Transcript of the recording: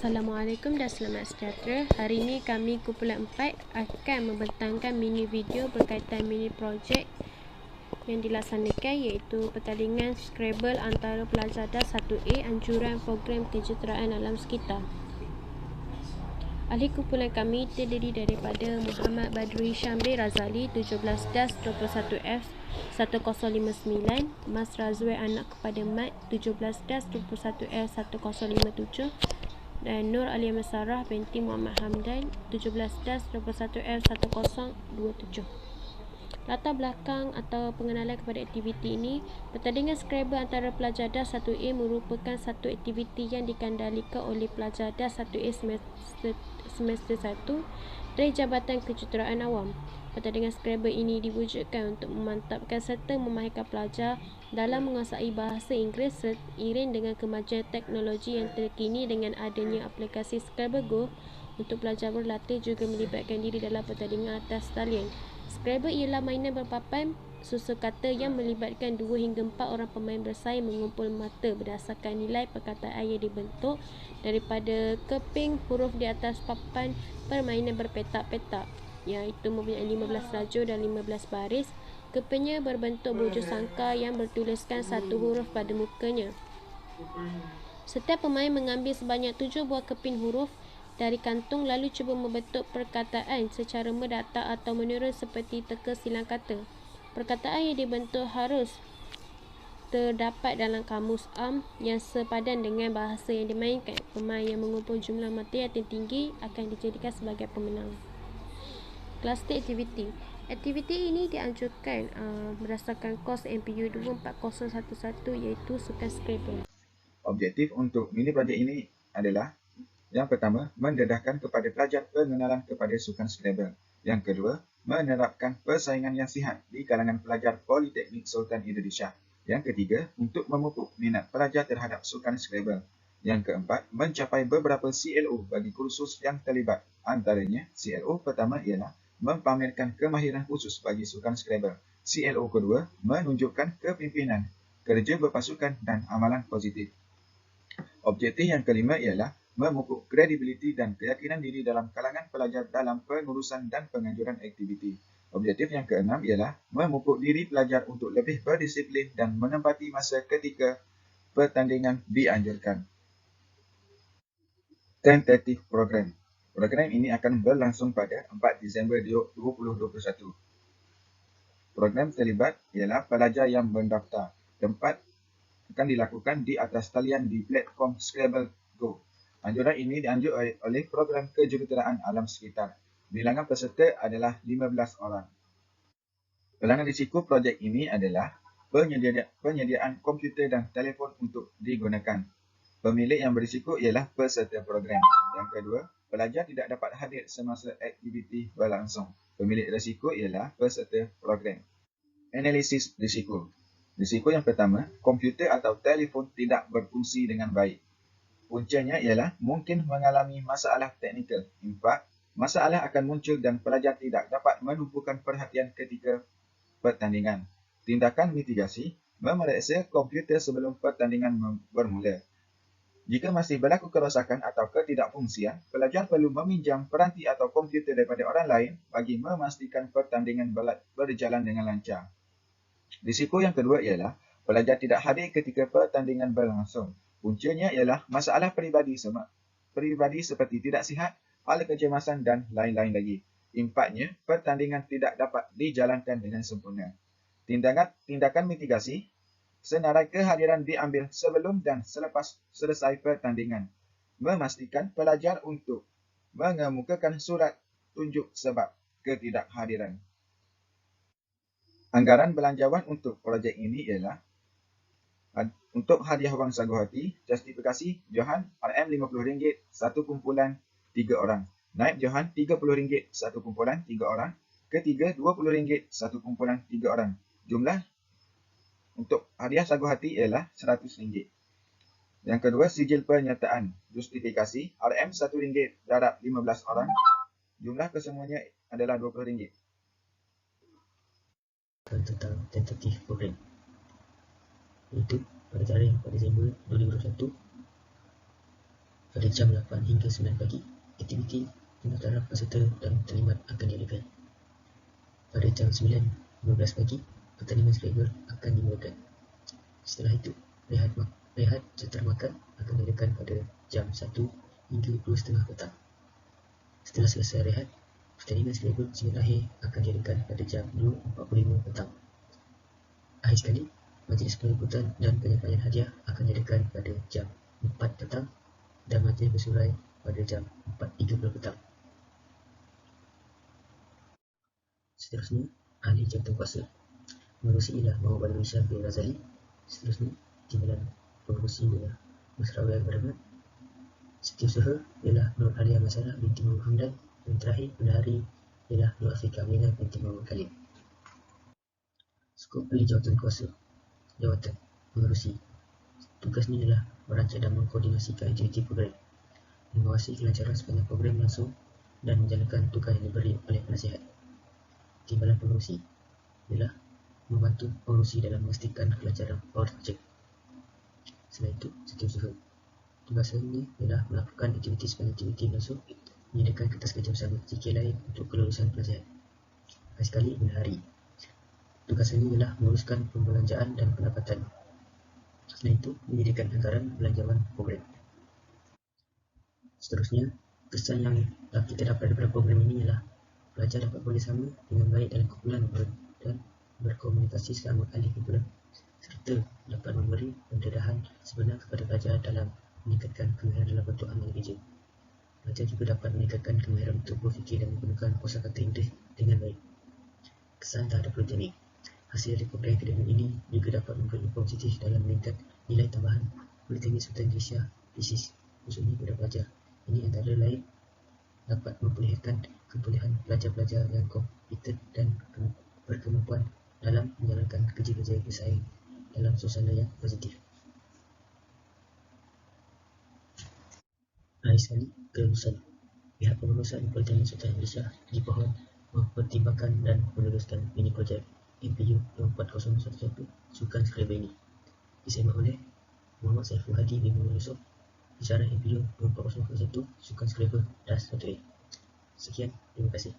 Assalamualaikum dan selamat sejahtera. Hari ini kami kumpulan 4 akan membentangkan mini video berkaitan mini projek yang dilaksanakan, iaitu pertandingan Scrabble antara pelajar DAS 1A anjuran program kejahteraan alam sekitar. Ahli kumpulan kami terdiri daripada Muhammad Badrui Syambil Razali 17 DAS 21F 1059, Mas Razwe anak kepada Mat 17 DAS 21F 1057 dan Nur Alia Masarah binti Muhammad Hamdan 17 DAS 21F 1027. Latar belakang atau pengenalan kepada aktiviti ini. Pertandingan Scrabble antara pelajar DAS 1A merupakan satu aktiviti yang dikendalikan oleh pelajar DAS 1A semester 1 dari Jabatan Kejuruteraan Awam. Pertandingan Scrabble ini diwujudkan untuk memantapkan serta memahikan pelajar dalam menguasai bahasa Inggeris seiring dengan kemajuan teknologi yang terkini. Dengan adanya aplikasi Scrabble Go untuk pelajar berlatih juga melibatkan diri dalam pertandingan atas talian. Scrabble ialah mainan berpapan susun kata yang melibatkan 2 hingga 4 orang pemain bersaing mengumpul mata berdasarkan nilai perkataan yang dibentuk daripada keping huruf di atas papan permainan berpetak-petak, iaitu mempunyai 15 lajur dan 15 baris. Kepingnya berbentuk bujur sangka yang bertuliskan satu huruf pada mukanya. Setiap pemain mengambil sebanyak 7 buah keping huruf dari kantung lalu cuba membentuk perkataan secara mendatar atau menurun seperti teka silang kata. Perkataan yang dibentuk harus terdapat dalam kamus am yang sepadan dengan bahasa yang dimainkan. Pemain yang mengumpul jumlah mata yang tertinggi akan dijadikan sebagai pemenang. Cluster aktiviti. Aktiviti ini dianjurkan berdasarkan kos MPU 24011, iaitu sukan Scrabble. Objektif untuk mini projek ini adalah: yang pertama, mendedahkan kepada pelajar pengenalan kepada sukan Scrabble. Yang kedua, menerapkan persaingan yang sihat di kalangan pelajar Politeknik Sultan Indonesia. Yang ketiga, untuk memupuk minat pelajar terhadap sukan Scrabble. Yang keempat, mencapai beberapa CLO bagi kursus yang terlibat. Antaranya, CLO pertama ialah mempamerkan kemahiran khusus bagi sukan Scrabble. CLO kedua, menunjukkan kepimpinan, kerja berpasukan dan amalan positif. Objektif yang kelima ialah memupuk kredibiliti dan keyakinan diri dalam kalangan pelajar dalam pengurusan dan penganjuran aktiviti. Objektif yang keenam ialah memupuk diri pelajar untuk lebih berdisiplin dan menempati masa ketika pertandingan dianjurkan. Tentatif program. Program ini akan berlangsung pada 4 Disember 2021. Program terlibat ialah pelajar yang mendaftar. Tempat akan dilakukan di atas talian di platform Scrabble Go. Anjuran ini dianjur oleh Program Kejuruteraan Alam Sekitar. Bilangan peserta adalah 15 orang. Pelanggan risiko projek ini adalah penyediaan komputer dan telefon untuk digunakan. Pemilik yang berisiko ialah peserta program. Yang kedua, pelajar tidak dapat hadir semasa aktiviti berlangsung. Pemilik risiko ialah peserta program. Analisis risiko. Risiko yang pertama, komputer atau telefon tidak berfungsi dengan baik. Puncanya ialah mungkin mengalami masalah teknikal. 4. Masalah akan muncul dan pelajar tidak dapat menumpukan perhatian ketika pertandingan. Tindakan mitigasi, memeriksa komputer sebelum pertandingan bermula. Jika masih berlaku kerosakan atau ketidakfungsian, pelajar perlu meminjam peranti atau komputer daripada orang lain bagi memastikan pertandingan berjalan dengan lancar. Risiko yang kedua ialah pelajar tidak hadir ketika pertandingan berlangsung. Puncanya ialah masalah peribadi seperti tidak sihat, hala kecemasan dan lain-lain lagi. Empatnya, pertandingan tidak dapat dijalankan dengan sempurna. Tindakan mitigasi, senarai kehadiran diambil sebelum dan selepas selesai pertandingan. Memastikan pelajar untuk mengemukakan surat tunjuk sebab ketidakhadiran. Anggaran belanjawan untuk projek ini ialah untuk hadiah wang sagu hati, justifikasi Johan RM50, satu kumpulan 3 orang. Naib Johan RM30, satu kumpulan 3 orang. Ketiga RM20, satu kumpulan 3 orang. Jumlah untuk hadiah sagu hati ialah RM100. Yang kedua, sijil penyertaan justifikasi RM1 darab 15 orang. Jumlah kesemuanya adalah RM20. Tentang tentatif program, iaitu pada tarikh 4 Disember 2021 pada jam 8 hingga 9 pagi, aktiviti pendaftaran peserta dan terlibat akan diadakan. Pada jam 9.15 pagi, pertandingan Scrabble akan dimulakan. Setelah itu, rehat serta makan akan diadakan pada jam 1 hingga 2.30 petang. Setelah selesai rehat, pertandingan Scrabble sehingga akhir akan diadakan pada jam 2.45 petang. Akhir sekali, majlis penjemputan dan penyampaian hadiah akan diadakan pada jam 4 petang dan majlis bersurai pada jam 4.30 petang. Seterusnya, ahli jawatankuasa mengurusi ialah Muhammad Badrul Syah bin Razali. Seterusnya, timbalan pengurusi ialah Mas Rawai Beramat. Setiausaha ialah Nur Alia Masarah binti Muhammad Hamdan, dan terakhir bendahari ialah Nur Afiqah Aminah binti Muhammad Khalid. Skop ahli jawatankuasa. Jawatan pengurusi tugasnya ialah merancang dan mengkoordinasikan aktiviti program, mengawasi kelancaran sepanjang program langsung dan menjalankan tugas yang diberi oleh penasihat. Timbalan pengurusi ialah membantu pengurusi dalam memastikan kelancaran projek. Selain itu, setiausaha tugasnya ialah melakukan aktiviti sepanjang aktiviti langsung, menyediakan kertas kerja bersama CK lain untuk kelulusan penasihat. Akhir sekali, bendahari tugasnya ialah menguruskan pembelanjaan dan pendapatan. Selain itu, menyediakan anggaran belanjawan program. Seterusnya, kesan yang kita dapat daripada program ini ialah pelajar dapat bekerjasama dengan baik dalam kumpulan dan berkomunikasi selama ahli kumpulan, serta dapat memberi pendedahan sebenar kepada pelajar dalam meningkatkan kemahiran dalam bentuk amal kerja. Pelajar juga dapat meningkatkan kemahiran untuk berfikir dan menggunakan kosakata Inggeris dengan baik. Kesan terhadap projek ini. Hasil dari program akademik ini juga dapat memberi impak positif dalam meningkat nilai tambahan Politeknik Sultan Idrisiah tesis, khususnya kepada pelajar. Ini antara lain dapat memperlihatkan kebolehan pelajar-pelajar yang kompeten dan berkemampuan dalam menjalankan kerja-kerja bersaing dalam suasana yang positif. Akhir sekali, kelulusan. Pihak pengurusan Politeknik Sultan Idrisiah dipohon mempertimbangkan dan meneruskan mini projek MPU 24011 Sukan Scrabble ini. Disemak oleh Muhammad Saiful Hadi bin Muhammad Yusof, Bicara MPU 24011 Sukan Scrabble DAS 1A. Sekian, terima kasih.